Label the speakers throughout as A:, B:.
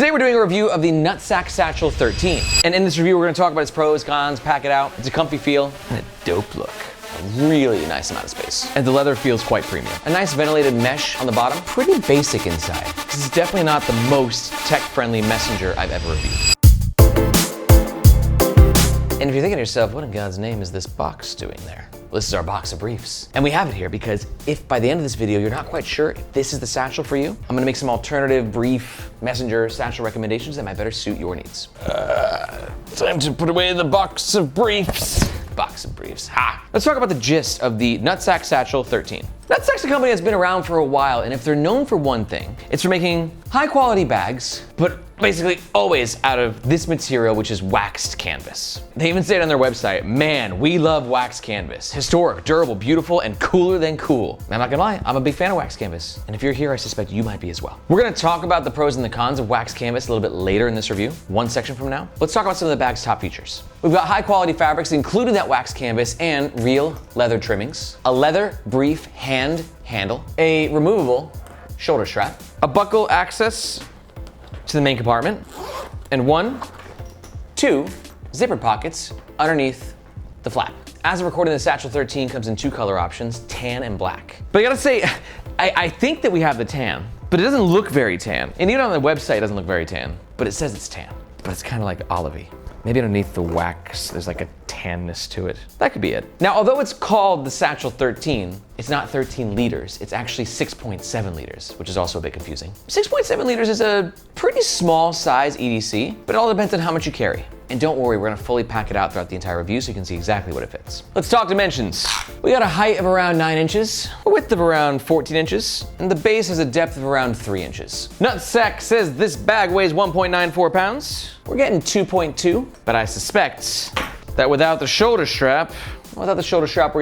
A: Today we're doing a review of the NutSac Satchel 13. And in this review we're gonna talk about its pros, cons, pack it out. It's a comfy feel and a dope look. A really nice amount of space. And the leather feels quite premium. A nice ventilated mesh on the bottom. Pretty basic inside. This is definitely not the most tech-friendly messenger I've ever reviewed. And if you're thinking to yourself, what in God's name is this box doing there? Well, this is our box of briefs. And we have it here because if by the end of this video you're not quite sure if this is the satchel for you, I'm gonna make some alternative brief messenger satchel recommendations that might better suit your needs. Time to put away the box of briefs. Box of briefs, ha! Let's talk about the gist of the NutSac Satchel 13. NutSac's a company that's been around for a while, and if they're known for one thing, it's for making high quality bags, but basically always out of this material, which is waxed canvas. They even say it on their website, man, we love waxed canvas. Historic, durable, beautiful, and cooler than cool. And I'm not gonna lie, I'm a big fan of waxed canvas. And if you're here, I suspect you might be as well. We're gonna talk about the pros and the cons of waxed canvas a little bit later in this review, one section from now. Let's talk about some of the bag's top features. We've got high quality fabrics, including that waxed canvas and real leather trimmings, a leather brief handle, a removable shoulder strap, a buckle access to the main compartment, and two zipper pockets underneath the flap. As of recording, the Satchel 13 comes in two color options, tan and black. But I gotta say, I think that we have the tan, but it doesn't look very tan. And even on the website, it doesn't look very tan, but it says it's tan, but it's kind of like olivey. Maybe underneath the wax, there's like a tanness to it. That could be it. Now, although it's called the Satchel 13, it's not 13 liters. It's actually 6.7 liters, which is also a bit confusing. 6.7 liters is a pretty small size EDC, but it all depends on how much you carry. And don't worry, we're gonna fully pack it out throughout the entire review so you can see exactly what it fits. Let's talk dimensions. We got a height of around 9 inches, a width of around 14 inches, and the base has a depth of around 3 inches. NutSac says this bag weighs 1.94 pounds. We're getting 2.2, but I suspect that without the shoulder strap, we're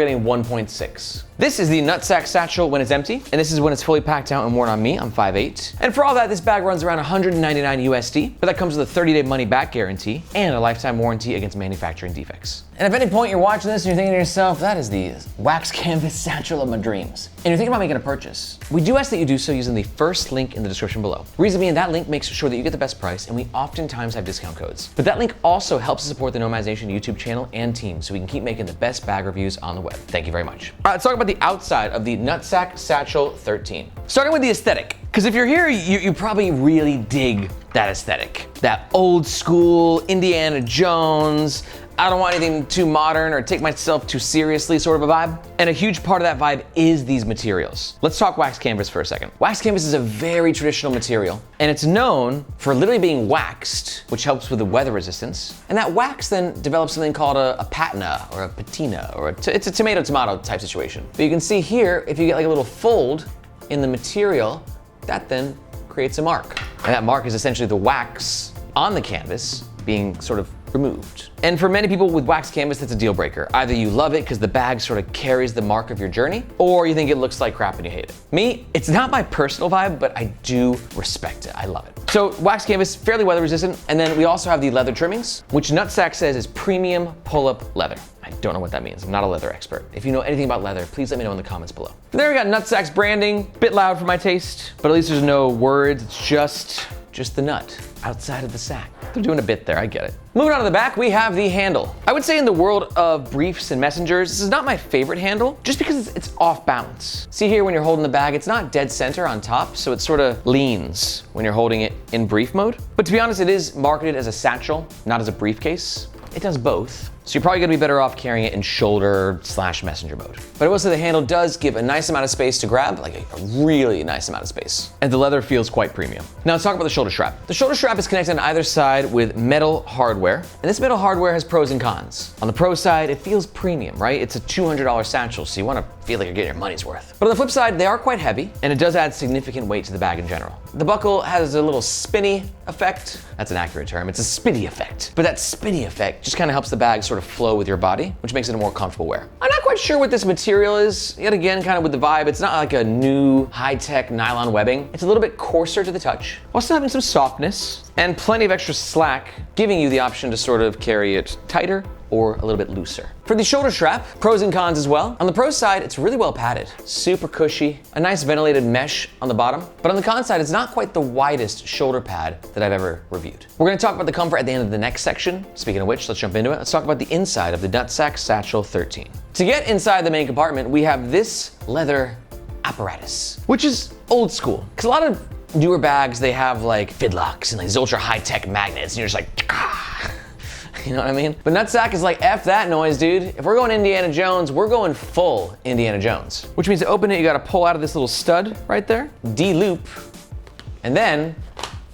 A: getting 1.6. This is the NutSac Satchel when it's empty, and this is when it's fully packed out and worn on me. I'm 5'8". And for all that, this bag runs around 199 USD, but that comes with a 30-day money-back guarantee and a lifetime warranty against manufacturing defects. And if at any point you're watching this and you're thinking to yourself, that is the wax canvas satchel of my dreams, and you're thinking about making a purchase, we do ask that you do so using the first link in the description below. Reason being, that link makes sure that you get the best price, and we oftentimes have discount codes. But that link also helps to support the Nomad Nation YouTube channel and team, so we can keep making the best bag reviews on the web. Thank you very much. All right, let's talk about the outside of the NutSac Satchel 13. Starting with the aesthetic, because if you're here, you probably really dig that aesthetic. That old school Indiana Jones, I don't want anything too modern or take myself too seriously sort of a vibe. And a huge part of that vibe is these materials. Let's talk wax canvas for a second. Wax canvas is a very traditional material, and it's known for literally being waxed, which helps with the weather resistance. And that wax then develops something called a patina or a patina, or it's a tomato-tomato type situation. But you can see here, if you get like a little fold in the material, that then creates a mark. And that mark is essentially the wax on the canvas being sort of removed. And for many people with wax canvas, that's a deal breaker. Either you love it because the bag sort of carries the mark of your journey, or you think it looks like crap and you hate it. Me, it's not my personal vibe, but I do respect it. I love it. So wax canvas, fairly weather resistant. And then we also have the leather trimmings, which NutSac says is premium pull-up leather. I don't know what that means. I'm not a leather expert. If you know anything about leather, please let me know in the comments below. And there we got NutSac's branding, bit loud for my taste, but at least there's no words. It's just the nut outside of the sack. They're doing a bit there, I get it. Moving on to the back, we have the handle. I would say in the world of briefs and messengers, this is not my favorite handle, just because it's off balance. See here when you're holding the bag, it's not dead center on top, so it sort of leans when you're holding it in brief mode. But to be honest, it is marketed as a satchel, not as a briefcase. It does both. So you're probably gonna be better off carrying it in shoulder/messenger mode. But I will say the handle does give a nice amount of space to grab, like a really nice amount of space. And the leather feels quite premium. Now let's talk about the shoulder strap. The shoulder strap is connected on either side with metal hardware. And this metal hardware has pros and cons. On the pro side, it feels premium, right? It's a $200 satchel, so you wanna feel like you're getting your money's worth. But on the flip side, they are quite heavy, and it does add significant weight to the bag in general. The buckle has a little spinny effect. That's an accurate term. It's a spinny effect. But that spinny effect just kind of helps the bag sort of flow with your body, which makes it a more comfortable wear. I'm not quite sure what this material is. Yet again, kind of with the vibe, it's not like a new high-tech nylon webbing. It's a little bit coarser to the touch, while still having some softness and plenty of extra slack, giving you the option to sort of carry it tighter or a little bit looser. For the shoulder strap, pros and cons as well. On the pro side, it's really well padded, super cushy, a nice ventilated mesh on the bottom. But on the con side, it's not quite the widest shoulder pad that I've ever reviewed. We're gonna talk about the comfort at the end of the next section. Speaking of which, let's jump into it. Let's talk about the inside of the NutSac Satchel 13. To get inside the main compartment, we have this leather apparatus, which is old school. Because a lot of newer bags, they have like fidlocks and like these ultra high-tech magnets, and you're just like, ah. You know what I mean? But NutSac is like, F that noise, dude. If we're going Indiana Jones, we're going full Indiana Jones. Which means to open it, you gotta pull out of this little stud right there, de-loop, and then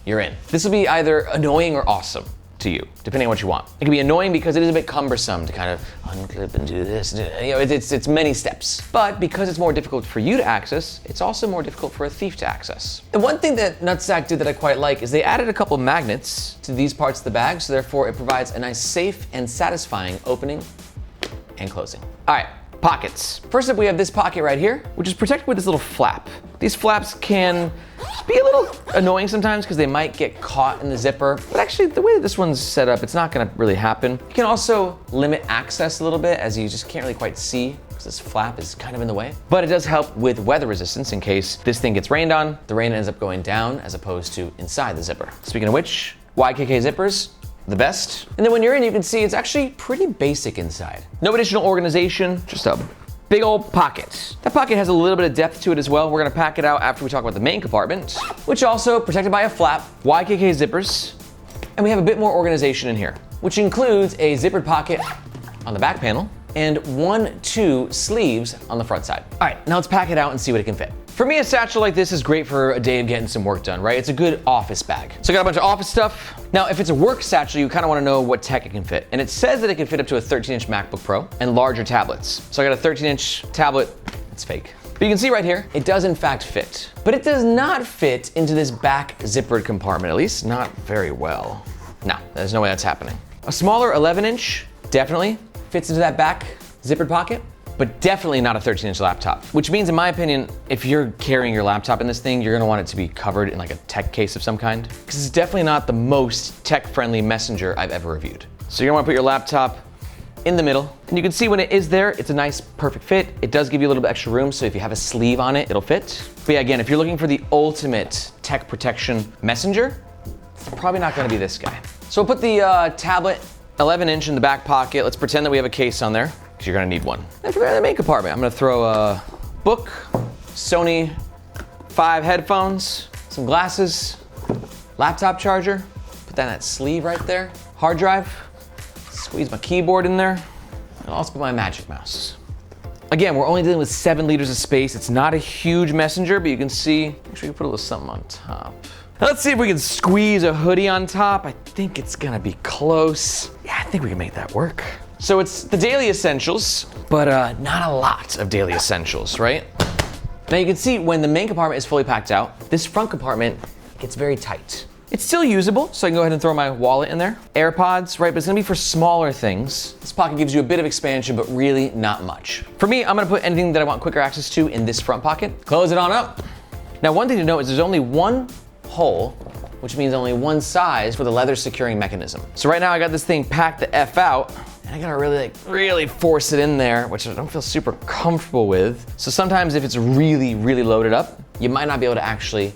A: you're in. This will be either annoying or awesome to you, depending on what you want. It can be annoying because it is a bit cumbersome to kind of unclip and do this. You know, it's many steps. But because it's more difficult for you to access, it's also more difficult for a thief to access. And one thing that NutSac did that I quite like is they added a couple magnets to these parts of the bag, so therefore it provides a nice, safe, and satisfying opening and closing. All right. Pockets. First up, we have this pocket right here, which is protected with this little flap. These flaps can be a little annoying sometimes because they might get caught in the zipper, but actually the way that this one's set up, it's not gonna really happen. You can also limit access a little bit as you just can't really quite see because this flap is kind of in the way. But it does help with weather resistance in case this thing gets rained on, the rain ends up going down as opposed to inside the zipper. Speaking of which, YKK zippers, the best. And then when you're in, you can see it's actually pretty basic inside. No additional organization, just a big old pocket. That pocket has a little bit of depth to it as well. We're gonna pack it out after we talk about the main compartment, which also protected by a flap, YKK zippers, and we have a bit more organization in here, which includes a zippered pocket on the back panel and 2 sleeves on the front side. All right, now let's pack it out and see what it can fit. For me, a satchel like this is great for a day of getting some work done, right? It's a good office bag. So I got a bunch of office stuff. Now, if it's a work satchel, you kind of want to know what tech it can fit. And it says that it can fit up to a 13-inch MacBook Pro and larger tablets. So I got a 13-inch tablet. It's fake. But you can see right here, it does in fact fit. But it does not fit into this back zippered compartment, at least not very well. No, there's no way that's happening. A smaller 11-inch definitely fits into that back zippered pocket, but definitely not a 13-inch laptop. Which means, in my opinion, if you're carrying your laptop in this thing, you're gonna want it to be covered in like a tech case of some kind, because it's definitely not the most tech-friendly messenger I've ever reviewed. So you're gonna wanna put your laptop in the middle, and you can see when it is there, it's a nice, perfect fit. It does give you a little bit extra room, so if you have a sleeve on it, it'll fit. But yeah, again, if you're looking for the ultimate tech protection messenger, it's probably not gonna be this guy. So we'll put the tablet 11-inch in the back pocket. Let's pretend that we have a case on there, because you're gonna need one. And for the main compartment, I'm gonna throw a book, Sony 5 headphones, some glasses, laptop charger, put that in that sleeve right there, hard drive, squeeze my keyboard in there, and I'll also put my magic mouse. Again, we're only dealing with 7 liters of space. It's not a huge messenger, but you can see, make sure you put a little something on top. Now let's see if we can squeeze a hoodie on top. I think it's gonna be close. Yeah, I think we can make that work. So it's the daily essentials, but not a lot of daily essentials, right? Now you can see when the main compartment is fully packed out, this front compartment gets very tight. It's still usable, so I can go ahead and throw my wallet in there. AirPods, right, but it's gonna be for smaller things. This pocket gives you a bit of expansion, but really not much. For me, I'm gonna put anything that I want quicker access to in this front pocket. Close it on up. Now one thing to note is there's only one hole, which means only one size for the leather securing mechanism. So right now I got this thing packed the F out, and I gotta really force it in there, which I don't feel super comfortable with. So sometimes if it's really loaded up, you might not be able to actually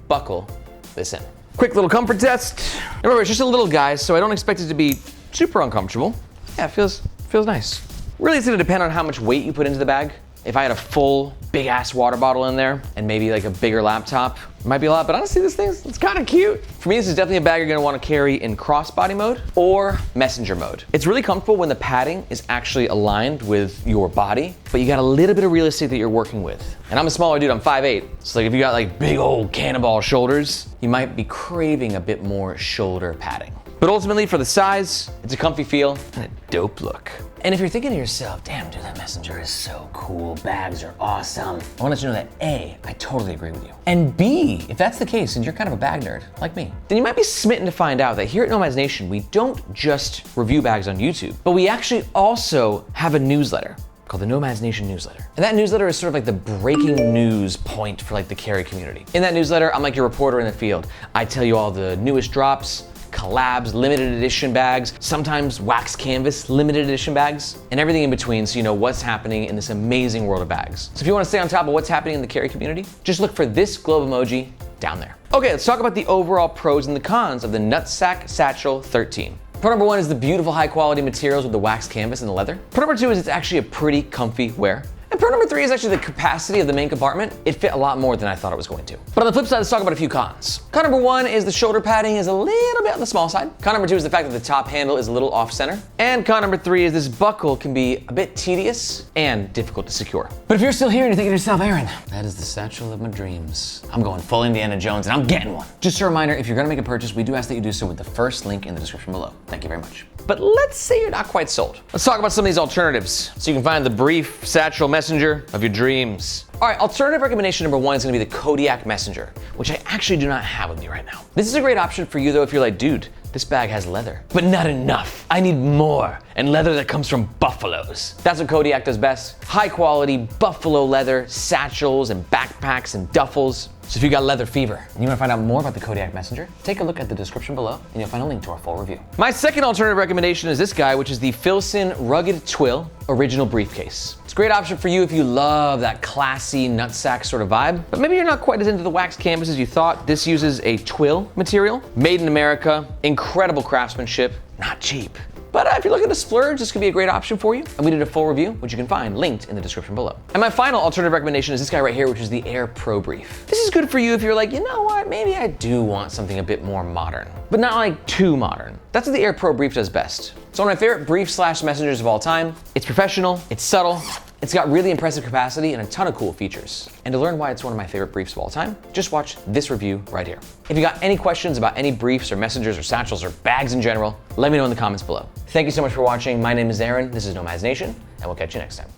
A: buckle this in. Quick little comfort test. Remember, it's just a little guy, so I don't expect it to be super uncomfortable. Yeah, it feels nice. Really, it's gonna depend on how much weight you put into the bag. If I had a full, big ass water bottle in there and maybe like a bigger laptop, it might be a lot, but honestly, this thing's, it's kind of cute. For me, this is definitely a bag you're gonna wanna carry in crossbody mode or messenger mode. It's really comfortable when the padding is actually aligned with your body, but you got a little bit of real estate that you're working with. And I'm a smaller dude, I'm 5'8". So like if you got like big old cannonball shoulders, you might be craving a bit more shoulder padding. But ultimately, for the size, it's a comfy feel and a dope look. And if you're thinking to yourself, damn dude, that messenger is so cool, bags are awesome, I wanna let you know that A, I totally agree with you. And B, if that's the case and you're kind of a bag nerd, like me, then you might be smitten to find out that here at Nomads Nation, we don't just review bags on YouTube, but we actually also have a newsletter called the Nomads Nation newsletter. And that newsletter is sort of like the breaking news point for like the carry community. In that newsletter, I'm like your reporter in the field. I tell you all the newest drops, collabs, limited edition bags, sometimes wax canvas limited edition bags, and everything in between so you know what's happening in this amazing world of bags. So if you want to stay on top of what's happening in the carry community, just look for this globe emoji down there. Okay, let's talk about the overall pros and the cons of the NutSac Satchel 13. Pro number one is the beautiful high quality materials with the wax canvas and the leather. Pro number two is it's actually a pretty comfy wear. And pro number three is actually the capacity of the main compartment. It fit a lot more than I thought it was going to. But on the flip side, let's talk about a few cons. Con number one is the shoulder padding is a little bit on the small side. Con number two is the fact that the top handle is a little off center. And con number three is this buckle can be a bit tedious and difficult to secure. But if you're still here and you're thinking to yourself, Aaron, that is the satchel of my dreams. I'm going full Indiana Jones and I'm getting one. Just a reminder, if you're gonna make a purchase, we do ask that you do so with the first link in the description below. Thank you very much. But let's say you're not quite sold. Let's talk about some of these alternatives so you can find the brief satchel messenger of your dreams. All right, alternative recommendation number one is gonna be the Kodiak Messenger, which I actually do not have with me right now. This is a great option for you though if you're like, dude, this bag has leather, but not enough. I need more, and leather that comes from buffaloes. That's what Kodiak does best. High quality buffalo leather satchels and backpacks and duffels. So if you got leather fever and you wanna find out more about the Kodiak Messenger, take a look at the description below and you'll find a link to our full review. My second alternative recommendation is this guy, which is the Filson Rugged Twill Original Briefcase. It's a great option for you if you love that classy NutSac sort of vibe, but maybe you're not quite as into the wax canvas as you thought. This uses a twill material, made in America, incredible craftsmanship, not cheap. But if you're looking to splurge, this could be a great option for you. And we did a full review, which you can find linked in the description below. And my final alternative recommendation is this guy right here, which is the Air Pro Brief. This is good for you if you're like, you know what, maybe I do want something a bit more modern, but not like too modern. That's what the Air Pro Brief does best. It's one of my favorite brief/messengers of all time. It's professional, it's subtle, it's got really impressive capacity and a ton of cool features. And to learn why it's one of my favorite briefs of all time, just watch this review right here. If you got any questions about any briefs or messengers or satchels or bags in general, let me know in the comments below. Thank you so much for watching. My name is Aaron, this is Nomads Nation, and we'll catch you next time.